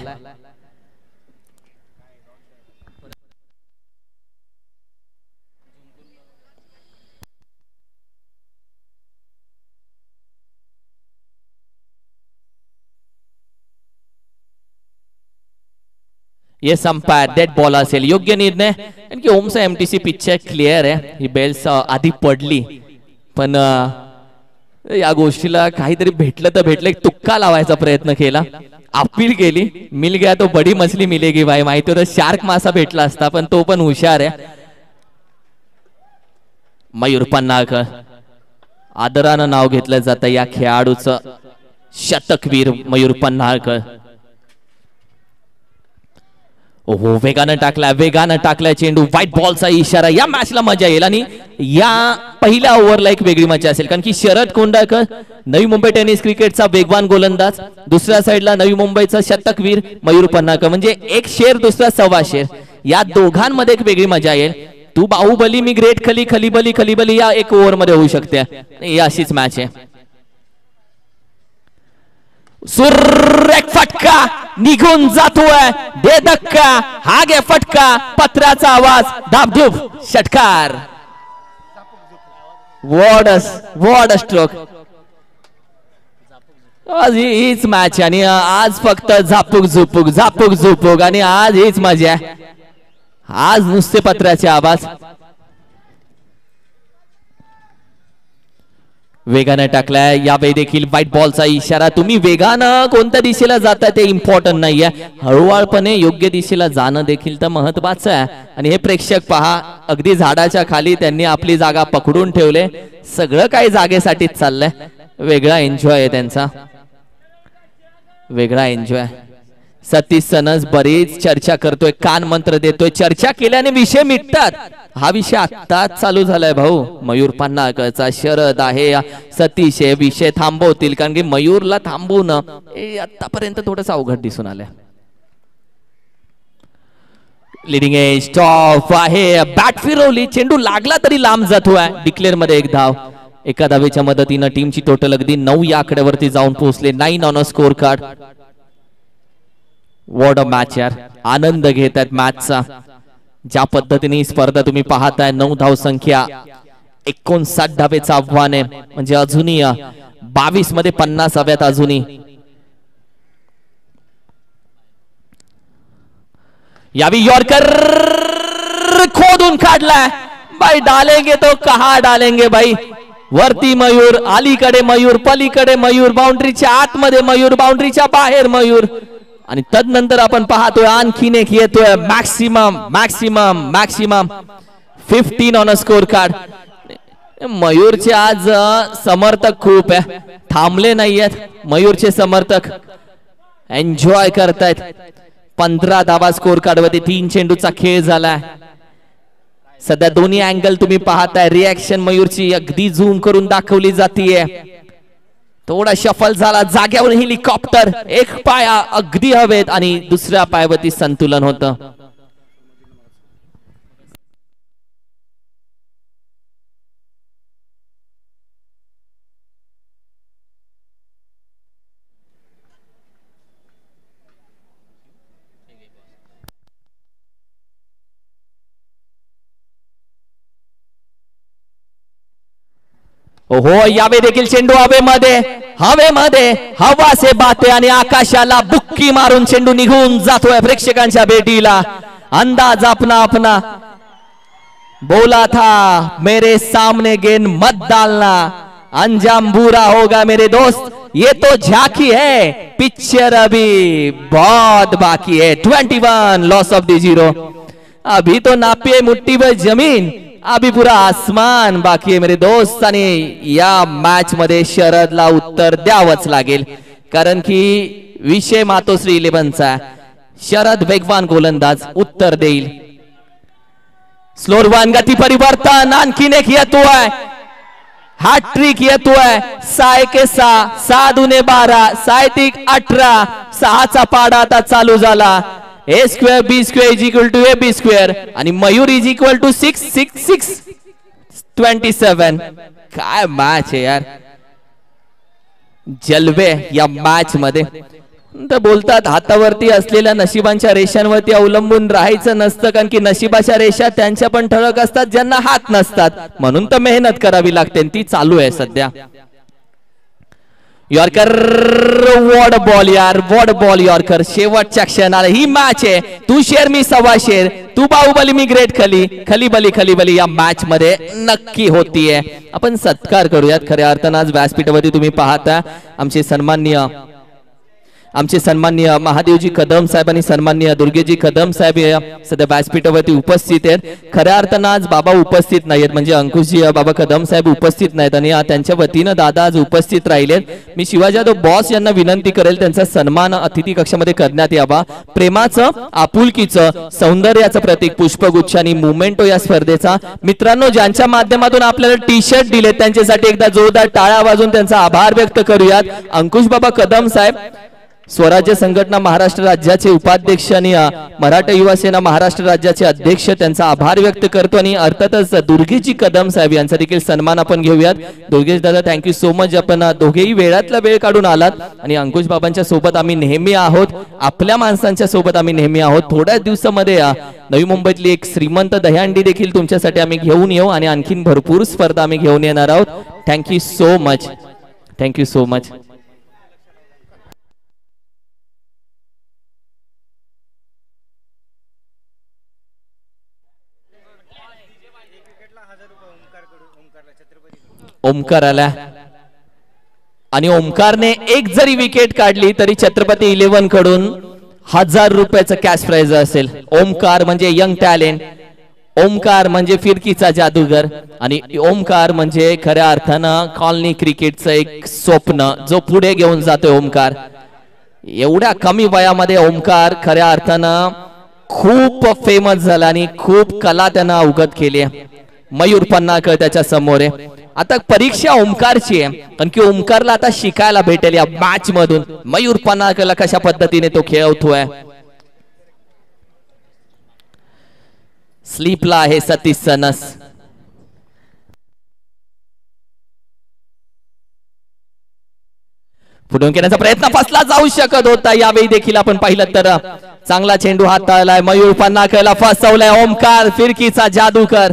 येस अंपायर, डेड बॉल असेल, योग्य निर्णय. आणखी ओमचा एमटीसी पिच क्लिअर आहे. ही बेल्स आधी पडली पण या गोष्टीला काहीतरी भेटलं तर भेटलं, एक तुक्का लावायचा प्रयत्न केला, अपील केली, मिल गया तो बडी मछली मिलेगी भाई. माहिती होतं शार्क मासा भेटला असता, पण तो पण हुशार आहे. मयूर पन्हाळकर आदरानं नाव घेतलं जातं या खेळाडूचं, शतकवीर मयूर पन्हाळकर. ओहो, वेगानं टाकलाय चेंडू. व्हाईट बॉलचा इशारा. या मॅचला मजा येईल आणि या पहिल्या ओव्हरला एक वेगळी मजा असेल, कारण की शरद कोंडाळकर नवी मुंबई टेनिस क्रिकेटचा वेगवान गोलंदाज, दुसऱ्या साईडला नवी मुंबईचा शतकवीर मयूर पन्हाळकर, म्हणजे एक शेर दुसरा 1.25 शेर. या दोघांमध्ये एक वेगळी मजा येईल. तू बाहुबली मी ग्रेट खलीबली या एक ओव्हर मध्ये होऊ शकते. ही अशीच मॅच आहे. सुरेख फटका निघून जातोय, दे धक्का, हा घे फटका, पत्र्याचा आवाज, धाबधूब, षटकार. What a stroke. आज हीच मॅच आणि आज फक्त झापूक झुपूक आणि आज हीच मजा आहे. आज नुसते पत्र्याचे आवाज. वेगानं टाकलाय, यावेळी देखील व्हाईट बॉलचा इशारा. तुम्ही वेगानं कोणत्या दिशेला जाताय ते इम्पॉर्टंट नाहीये, हळूवारपणे योग्य दिशेला जाणं देखील तर महत्वाचं आहे. आणि हे प्रेक्षक पहा, अगदी झाडाच्या खाली त्यांनी आपली जागा पकडून ठेवले, सगळं काही जागेसाठीच चाललंय. वेगळा एन्जॉय आहे त्यांचा, वेगळा एन्जॉय. सतीश सनस बरीच चर्चा करतोय, कान मंत्र देतोय, चर्चा केल्याने विषय मिटतात. हा विषय आत्ताच चालू झालाय भाऊ. मयूर पन्हाळकरचा शरद आहे, सतीश हे विषय थांबवतील, कारण की मयूरला थांबवणं आतापर्यंत थोडंसं अवघड दिसून आलंय. लिडिंग एज टॉप आहे, बॅट फिरवली, चेंडू लागला तरी लांब जातोय. डिक्लेअर मध्ये एक धाव. एका धावेच्या मदतीनं टीमची टोटल अगदी 9 या आकड्यावरती जाऊन पोहोचले. 9 on a score card. What a match यार. आनंद घेत आहेत मॅचचा. ज्या पद्धतीने ही स्पर्धा तुम्ही पाहताय, 9 धाव संख्या, 59 धावेचं आव्हान आहे. म्हणजे अजूनही 22 मध्ये 50 हव्यात अजूनही. यावी यॉर्कर खोदून काढलाय भाई. डालेंगे तो कहा डालेंगे भाई. वरती मयूर, अलीकडे मयूर, पलीकडे मयूर, बाउंड्रीच्या आतमध्ये मयूर, बाउंड्रीच्या बाहेर मयूर. आणि तदनंतर आपण पाहतोय आणखीन एक येतोय. Maximum maximum maximum 15 on a score card. मयूरचे आज समर्थक खूप आहे, थांबले नाहीयेत. मयूरचे समर्थक एन्जॉय करतायत. 15 धावा स्कोर कार्ड वरती. 3 चेंडूचा खेळ झालाय. सध्या दोन्ही अँगल तुम्ही पाहताय. रिॲक्शन मयूरची अगदी झूम करून दाखवली जातीये. थोडा शफल झाला, जाग्यावर हेलिकॉप्टर. एक पाया अगदी हवेत आणि दुसऱ्या पायावरती संतुलन होतं. हो, यावे देखील चेंडू हवेमध्ये, हवेमध्ये हवा से बाते आणि आकाशाला बुक्की मारून चेंडू निघून जातोय प्रेक्षकांच्या भेटीला. अंदाज अपना अपना. बोला था मेरे सामने गेंद मत डालना, अंजाम बुरा होगा मेरे दोस्त. ये तो झांकी है, पिक्चर अभी बहुत बाकी है. 21 लॉस ऑफ द 0. अभी तो नापिए मुट्ठी भर जमीन, अभी पूरा आसमान बाकी आहे मेरे दोस्त. आणि या मॅच मध्ये शरदला उत्तर द्यावंच लागेल, कारण की विषय मातोश्री 11चा. शरद वेगवान गोलंदाज उत्तर देईल. स्लोअर वन गती परिवर्तन. आणखीन एक येतोय, हॅट्रिक येतोय. 6 के 6, 6 दुने 12, 6 18. 6चा पाडा आता चालू झाला. A square B square is equal to AB square आणि मयूर इज इक्वल टू 6 6 6 27. काय मॅच आहे यार. जलवे या मॅच मध्ये. तर बोलतात हातावरती असलेल्या नशिबांच्या रेषांवरती अवलंबून राहायचं नसतं, कारण की नशिबाच्या रेषा त्यांच्या पण ठळक असतात ज्यांना हात नसतात. म्हणून तर मेहनत करावी लागते, ती चालू आहे सध्या. यॉर्कर, वॉड बॉल यार, वॉड बॉल यॉर्कर. शेवटच्या क्षणाला ही मॅच आहे. तू शेर मी सवा शेर, तू बाहुबली मी ग्रेट खली. खलीबली खलीबली या मॅच मध्ये नक्की होतीये. आपण सत्कार करूयात खऱ्या अर्थानं. आज व्यासपीठावरती तुम्ही पाहता आमचे सन्माननीय महादेवजी कदम साहेब आणि सन्माननीय दुर्गेजी कदम साहेब सध्या व्यासपीठावरती उपस्थित आहेत. खऱ्या अर्थानं आज बाबा उपस्थित नाहीयेत, म्हणजे अंकुशजी बाबा कदम साहेब उपस्थित नाहीत आणि त्यांच्या वतीनं दादा आज उपस्थित राहिलेत. मी शिवाजी यादव बॉस यांना विनंती करेल त्यांचा सन्मान अतिथी कक्षामध्ये करण्यात यावा. प्रेमाचं, आपुलकीचं, सौंदर्याचं प्रतीक पुष्पगुच्छ आणि मुमेंटो या स्पर्धेचा. मित्रांनो, ज्यांच्या माध्यमातून आपल्याला टी शर्ट दिलेत त्यांच्यासाठी एकदा जोरदार टाळ्या वाजवून त्यांचा आभार व्यक्त करूयात. अंकुश बाबा कदम साहेब स्वराज्य संघटना महाराष्ट्र राज्याचे उपाध्यक्ष आणि मराठा युवा सेना महाराष्ट्र राज्याचे अध्यक्ष, त्यांचा आभार व्यक्त करतो. आणि अर्थातच दुर्गेजी कदम साहेब यांचा देखील सन्मान आपण घेऊयात. दुर्गेश दादा, थँक्यू सो मच. आपण दोघेही वेळातला वेळ काढून आलात आणि अंकुश बाबांच्या सोबत आम्ही नेहमी आहोत. आपल्या माणसांच्या सोबत आम्ही नेहमी आहोत. थोड्याच दिवसामध्ये नवी मुंबईतली एक श्रीमंत दहीहंडी देखील तुमच्यासाठी आम्ही घेऊन येऊ आणि आणखीन भरपूर स्पर्धा आम्ही घेऊन येणार आहोत. Thank you so much. Thank you so much. Omkar आला आणि ओमकारने एक जरी विकेट काढली तरी छत्रपती 11 कडून 1000 रुपयाचं कॅश प्राइज असेल. ओमकार म्हणजे यंग टॅलेंट, ओमकार म्हणजे फिरकीचा जादूगर आणि ओमकार म्हणजे खऱ्या अर्थानं कॉलनी क्रिकेटचं एक स्वप्न जो पुढे घेऊन जातोय ओमकार. एवढ्या कमी वयामध्ये ओमकार खऱ्या अर्थानं खूप फेमस झाला आणि खूप कला त्यानं अवगत केली. मयूर पन्नाकर त्याच्या समोर आहे. आता परीक्षा ओमकारची आहे, कारण की ओमकारला आता शिकायला भेटेल या मॅच मधून मयूर पन्नाकरला कशा पद्धतीने तो खेळवतोय. स्लीपला आहे सतीश सनस. पुढून घेण्याचा प्रयत्न फसला जाऊ शकत होता. यावेळी देखील आपण पाहिलं तर चांगला चेंडू हाताळलाय. मयूर पन्नाकरला फसवलाय. ओमकार फिरकीचा जादूकर.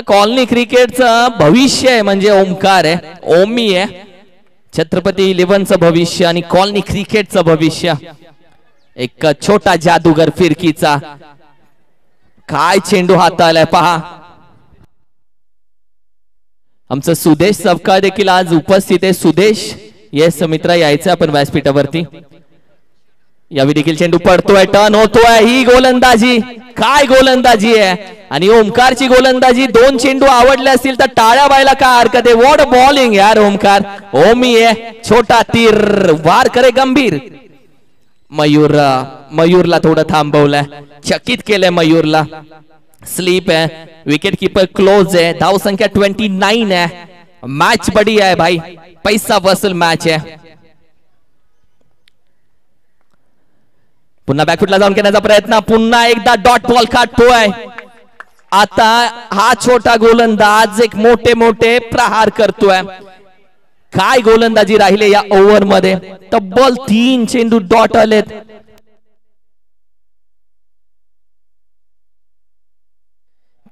कॉलनी क्रिकेटचं भविष्य आहे म्हणजे ओमकार आहे, ओमी आहे. छत्रपती 11चं भविष्य आणि कॉलनी क्रिकेटचं भविष्य. एक छोटा जादूगर फिरकीचा. काय चेंडू हाताळलाय पहा. आमचं सुदेश सपकाळ देखील आज उपस्थित आहे. सुदेश येस मित्रा, यायचं आपण व्यासपीठावरती. यावेळी देखील चेंडू पडतोय, टर्न होतोय. ही गोलंदाजी, काय गोलंदाजी आहे. आणि ओमकारची गोलंदाजी. दोन चेंडू आवडले असतील तर टाळ्या व्हायला काय हरकत आहे. व्हॉट बॉलिंग यार ओमकार. ओमी आहे, छोटा तीर वार करे गंभीर. मयूरला थोडं थांबवलंय, चकित केलंय मयूरला. स्लीप आहे. विकेट कीपर क्लोज आहे. धाव संख्या 29 आहे. मॅच बडी आहे भाई, पैसा वसूल मॅच आहे. पुन्हा बॅकफुटला जाऊन करण्याचा प्रयत्न. पुन्हा एकदा डॉट बॉल काढतोय. आता हा छोटा गोलंदाज एक मोठे मोठे प्रहार करतोय. काय गोलंदाजी राहिले या ओव्हर मध्ये. तब्बल 3 चेंडू डॉट आलेत.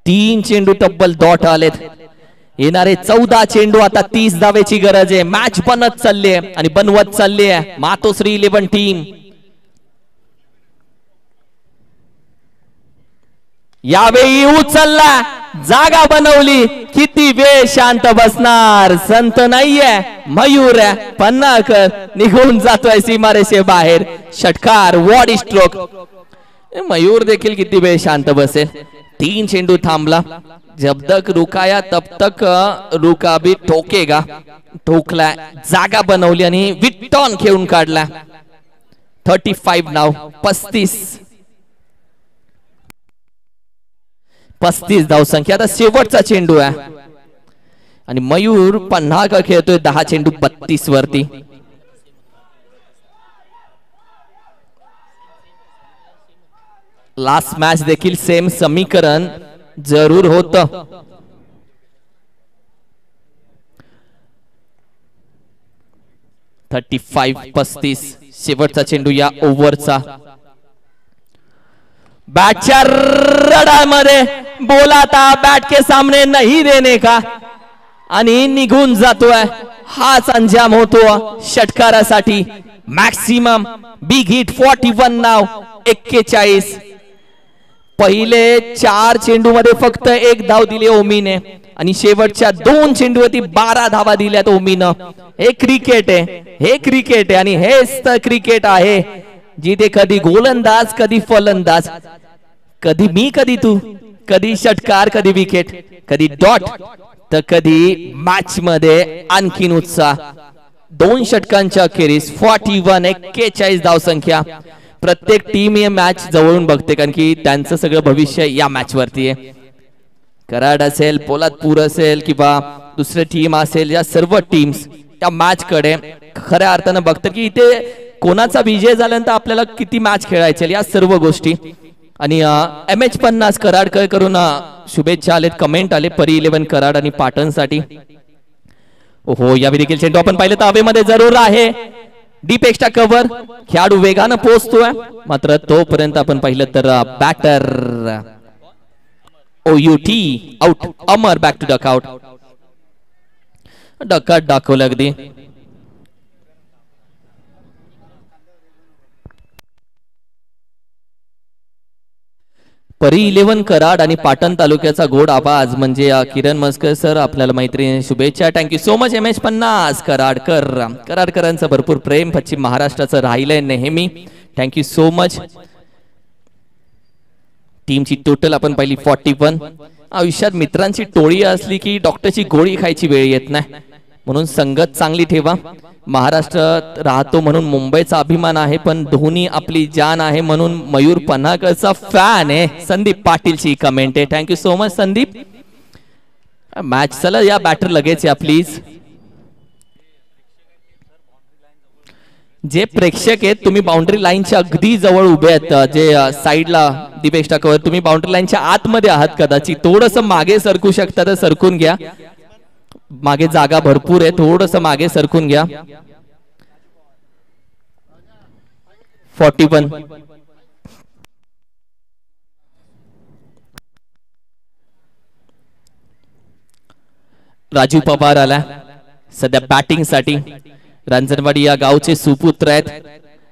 तीन चेंडू तब्बल डॉट आलेत. येणारे 14 चेंडू. आता 30 धावेची गरज आहे. मॅच बनत चालली आहे आणि बनवत चालली आहे मातोश्री 11 टीम. यावेळी उचलला, जागा बनवली. किती वेळ शांत बसणार. संत नाहीये, मयूर आहे. पन्नाकर निघून जातोय सीमारेषे बाहेर. षटकार, वॉडी स्ट्रोक. मयूर देखील किती वेळ शांत बसेल. 3 चेंडू थांबला. जब तक रुकाया तब तक रुका भी ठोकेगा. ठोकला, जागा बनवली आणि विटॉन खेळून काढला. 35 नाव. 35 धाव संख्या. आता शेवटचा चेंडू आहे आणि मयूर पन्हाळकर खेळतोय 10 चेंडू 32 वरती. लास्ट मॅच देखील सेम समीकरण जरूर होत. $35 शेवटचा चेंडू या ओव्हरचा. बॅटच्या रडामध्ये बोलाता बॅट के सामने नहीं देने का आणि निघून जातोय. हाच अंजाम होतो षटकारासाठी. मॅक्सिमम बिग हिट 41 नाव 41. पहिले 4 चेंडू मध्ये फक्त 1 धाव दिली ओमीने आणि शेवटच्या 2 चेंडूवरती 12 धावा दिल्यात ओमीनं. हे क्रिकेट आहे, हे क्रिकेट आहे आणि हेच तर क्रिकेट आहे जिथे कधी गोलंदाज कधी फलंदाज, कधी मी कधी तू, कधी षटकार कधी विकेट, कधी डॉट तर कधी मॅच मध्ये आणखीन उत्साह. 2 षटकांच्या अखेरीस 41 धाव संख्या. प्रत्येक टीम हे मॅच जवळून बघते कारण की त्यांचं सगळं भविष्य या मॅच वरती आहे. कराड असेल, पोलादपूर असेल किंवा दुसरे टीम असेल, या सर्व टीम्स या मॅच कडे खऱ्या अर्थानं बघतात की इथे कोणाचा विजय झाल्यानंतर आपल्याला किती मॅच खेळायचे या सर्व गोष्टी. आणि MH50 कराडकर करून शुभेच्छा आलेत, कमेंट आले परी 11 कराड आणि पाटणसाठी. ओहो, यावेळी देखील चेंडू आपण पाहिलं तर हवेमध्ये जरूर आहे. Deep extra cover. खेळाडू वेगानं पोहोचतोय मात्र तोपर्यंत आपण पाहिलं तर batter OUT out. Amar back to duck out. डकात दाखवलं अगदी. परी 11 कराड आणि पाटण तालुक्याचा गोड आवाज म्हणजे किरण मस्कर सर, आपल्याला मैत्रिणी शुभेच्छा. Thank you so much. MH50 कराडकरांचं भरपूर प्रेम पश्चिम महाराष्ट्राचं राहिलंय नेहमी. Thank you so much. टीमची टोटल आपण पाहिली 41. आयुष्यात मित्रांची टोळी असली की डॉक्टरची गोळी खायची वेळ येत नाही, म्हणून संगत चांगली ठेवा. महाराष्ट्रात राहतो म्हणून मुंबईचा अभिमान आहे, पण धोनी आपली जान आहे म्हणून मयूर पन्हाळकरचा फॅन आहे. संदीप पाटीलची कमेंट आहे. Thank you so much Sandeep. Match चला या बॅटर लगेच या प्लीज. जे प्रेक्षक आहेत तुम्ही बाउंड्री लाईनच्या अगदी जवळ उभे आहेत, जे साईडला दीपेश टाकावर तुम्ही बाउंड्री लाईनच्या आतमध्ये आहात, कदाचित थोडस मागे सरकू शकता तर सरकून घ्या. मागे जागा भरपूर आहे, थोडस मागे सरकून घ्या. 41 राजू पवार आला सध्या बॅटिंग साठी. रांजणवाडी या गावचे सुपुत्र आहेत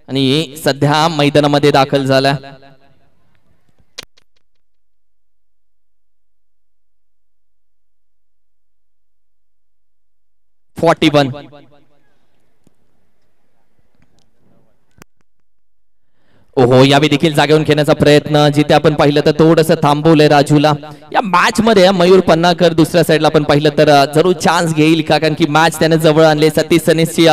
आणि सध्या मैदानामध्ये दाखल झाला. 41 ओहो, यावेळी देखील जागेवरून खेळण्याचा प्रयत्न, जिथे आपण पाहिलं तर थोडस थांबवलंय राजूला. या मॅच मध्ये मयूर पन्नाकर दुसऱ्या साईडला आपण पाहिलं तर जरूर चान्स घेईल का, कारण की मॅच त्याने जवळ आणले. सतीश सनेशची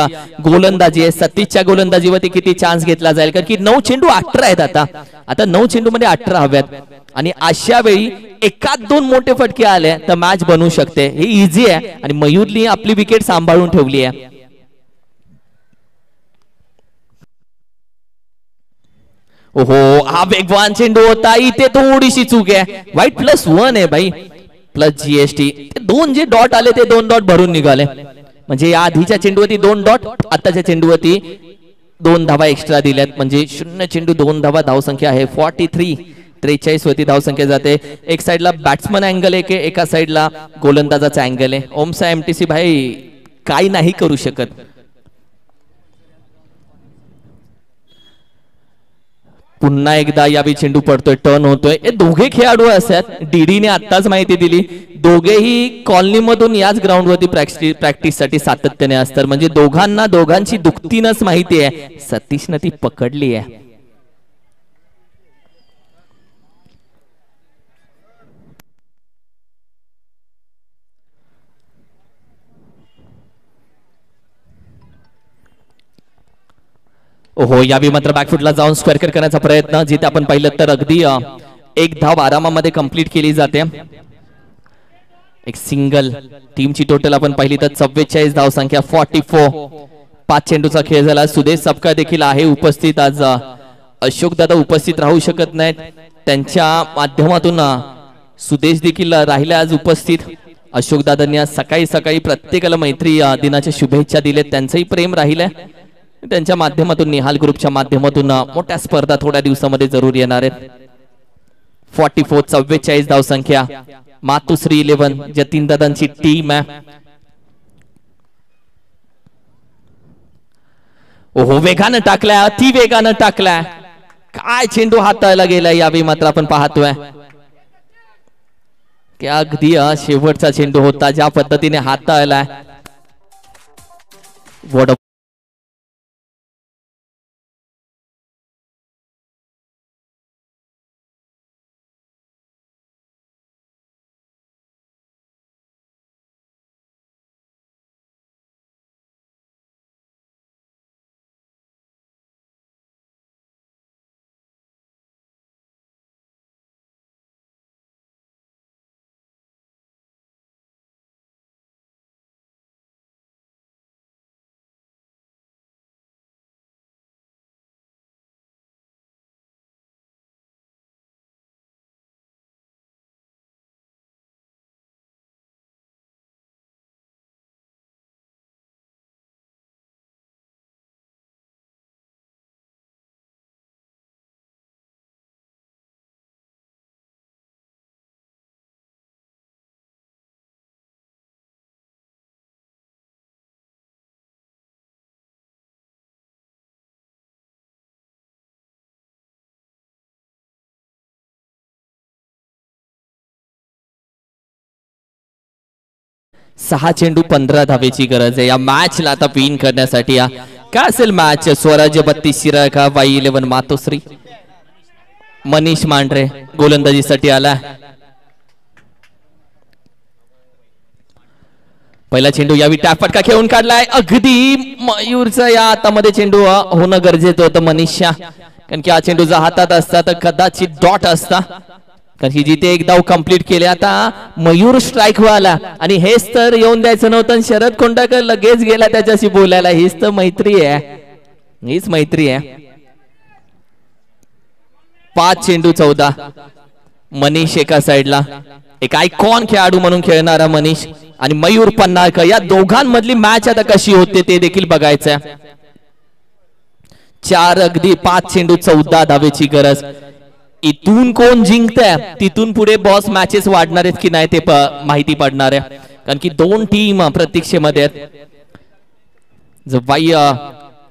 गोलंदाजी आहे, सतीशच्या गोलंदाजीवरती किती चान्स घेतला जाईल, कारण की 9 चेंडू 18 आहेत. आता 9 चेंडू मध्ये 18 हव्यात आणि अशा वेळी एकात 2 मोठे फटके आले तर मॅच बनवू शकते. हे इझी आहे आणि मयूरनी आपली विकेट सांभाळून ठेवली आहे. ओहो, हा वेगवान चेंडू होता, इथे थोडीशी चूक आहे. वाईट +1 आहे भाई, प्लस GST. ते 2 जे डॉट आले ते 2 डॉट भरून निघाले. म्हणजे या आधीच्या चेंडूवरती 2 डॉट, आताच्या चेंडूवरती 2 धावा एक्स्ट्रा दिल्यात. म्हणजे 0 चेंडू 2 धावा धावसंख्या आहे. 43 वरती धावसंख्या जाते. एक साइडला बॅट्समन अँगल आहे, एका साइडला गोलंदाजाचा अँगल आहे. ओमसा MTC भाई काही नाही करू शकत. पुन्हा एकदा यावेळी चेंडू पडतोय, टर्न होतोय. हे दोघे खेळाडू असतात, डीडीने आत्ताच माहिती दिली. दोघेही कॉलनीमधून याच ग्राउंडवरती प्रॅक्टिससाठी सातत्याने असतात. म्हणजे दोघांची दुखतीनच माहिती आहे. सतीशनं ती पकडली आहे. ओहो, यावेळी मात्र बॅकफुटला जाऊन स्क्वेअर कट करण्याचा प्रयत्न, जिथे आपण पाहिलं तर अगदी एक धाव आरामामध्ये कंप्लीट केली जाते. एक सिंगल. टीमची टोटल आपण पाहिली तर 44 धाव संख्या. 44. 5 चेंडूचा खेळ झाला. सुदेश सपकाळ देखील आहे उपस्थित. आज अशोक दादा उपस्थित राहू शकत नाहीत, त्यांच्या माध्यमातून सुदेश देखील राहिले आज उपस्थित. अशोक दादांनी आज सकाळी प्रत्येकाला मैत्री दिनाच्या शुभेच्छा दिलेत. त्यांचंही प्रेम राहिलंय. त्यांच्या माध्यमातून, निहाल ग्रुपच्या माध्यमातून मोठ्या स्पर्धा थोड्या दिवसामध्ये जरूर येणार आहेत. 44. 44 धाव संख्या. मातुश्री 11 जतीन दादांची टीम आहे. ओहो, वेगानं टाकलाय, अति वेगानं टाकलाय. काय चेंडू हाताळला गेलाय. यावेळी मात्र आपण पाहतोय की अगदी शेवटचा चेंडू होता, ज्या पद्धतीने हाताळलाय. सहा चेंडू 15 धावेची गरज आहे या मॅचला आता विन करण्यासाठी. काय असेल मॅच? स्वराज्य 32 शिराळ का, वाई 11 मातोश्री. मनीष मांढरे गोलंदाजीसाठी आला. पहिला चेंडू यावी टॅप फटका खेळून काढलाय. अगदी मयूरचा या हातामध्ये चेंडू होणं गरजेचं होतं मनीषा, कारण की हा चेंडू जर हातात असता तर कदाचित डॉट असता, कारण की जिथे एक धाव कंप्लीट केले. आता मयूर स्ट्राईक व्हायला आणि हेच तर येऊन द्यायचं नव्हतं. शरद कोंडाकर लगेच गेला त्याच्याशी बोलायला. हीच तर मैत्री आहे. हीच मैत्री आहे. 5 चेंडू 14. मनीष एका साइडला, एक आयकॉन खेळाडू म्हणून खेळणारा मनीष आणि मयूर पन्नाळकर, या दोघांमधली मॅच आता कशी होते ते देखील बघायचं. 4 अगदी 5 चेंडू 14 धावेची गरज. इथून कोण जिंकतंय तिथून पुढे बॉस मॅचेस वाढणार आहेत की नाही ते माहिती पडणार आहे, कारण की 2 टीम प्रतीक्षेमध्ये आहेत. जर बाई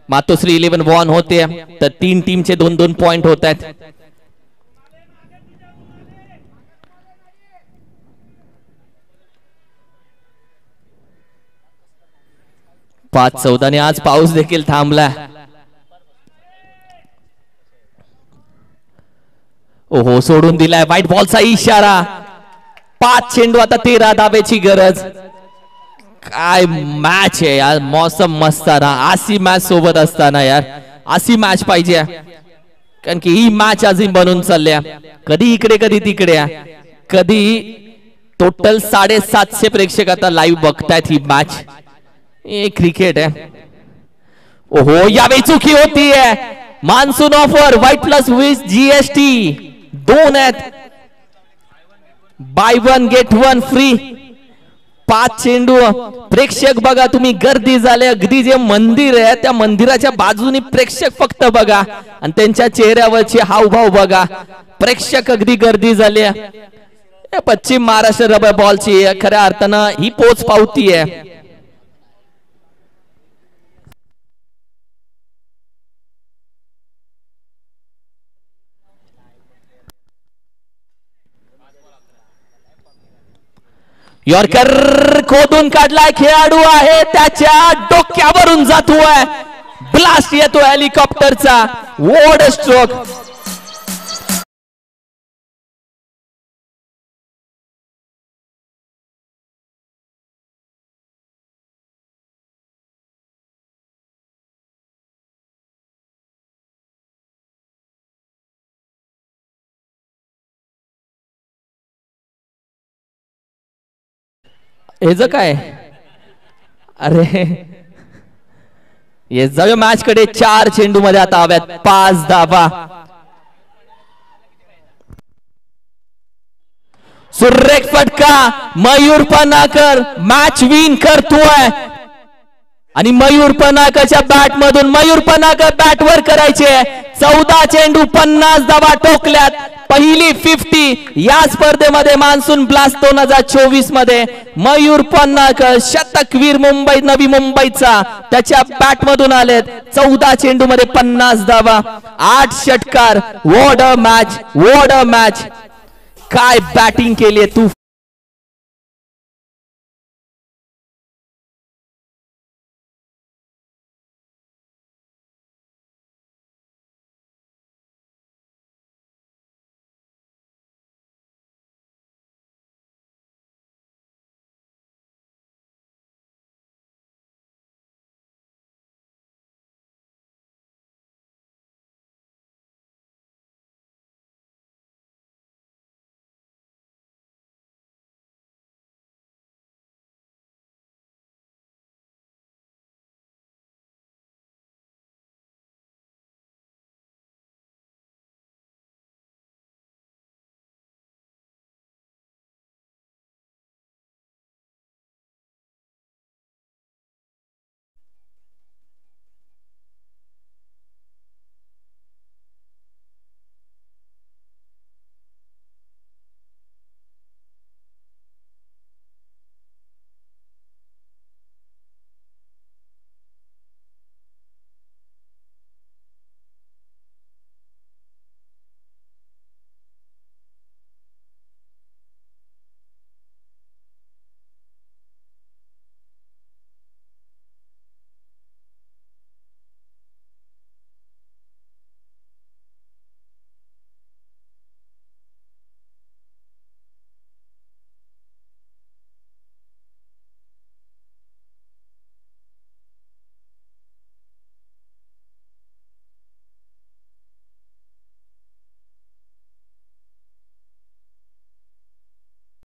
मातोश्री 11 वॉन होते तर 3 टीमचे 2-2 पॉइंट होत आहेत. पाच 14 ने आज पाऊस देखील थांबला. ओहो, सोडून दिलाय. व्हाईट बॉलचा इशारा. 5 चेंडू आता 13 धावेची गरज. काय मॅच आहे यार, मौसम मस्त ना. अशी मॅच सोबत असताना यार अशी मॅच पाहिजे, कारण की ही मॅच अजून बनून चालल्या. कधी इकडे कधी तिकडे, कधी टोटल 750 प्रेक्षक आता लाईव्ह बघतायत ही मॅच. क्रिकेट आहे. ओहो, यावेळी चुकी होतीये. Monsoon offer white plus with GST 2 आहेत. Bye 1 gate 1 free. 5 चेंडू. प्रेक्षक बघा तुम्ही, गर्दी झाले. अगदी जे मंदिर आहे त्या मंदिराच्या बाजूनी प्रेक्षक फक्त बघा आणि त्यांच्या चेहऱ्यावरचे हावभाव बघा. प्रेक्षक अगदी गर्दी झाली. पश्चिम महाराष्ट्र रबर बॉलची खऱ्या अर्थानं ही पोच पावती आहे. यॉर्कर खोदून काढलाय. खेळाडू आहे त्याच्या डोक्यावरून जातोय. ब्लास्ट येतो हेलिकॉप्टरचा. वोड स्ट्रोक. हेच काय, अरे हे जाऊया मॅच कडे. 4 चेंडू मध्ये आता हव्यात 5 धावा. सुरेख फटका. मयूर पन्नाळकर मॅच विन करतोय आणि मयूर पन्नाळकरच्या बॅट मधून मयूर पन्नाळकर बॅट वर करायचे. 14 चेंडू 50 धावा टोकल्यात. पहिली 50 या स्पर्धेमध्ये मान्सून ब्लास्ट 2024 मध्ये मयूर पन्नाळकर शतकवीर मुंबई नवी मुंबईचा त्याच्या बॅट मधून आलेत. 14 चेंडू मध्ये 50 धावा, 8 षटकार. What a match, what a match. काय बॅटिंग केली तू.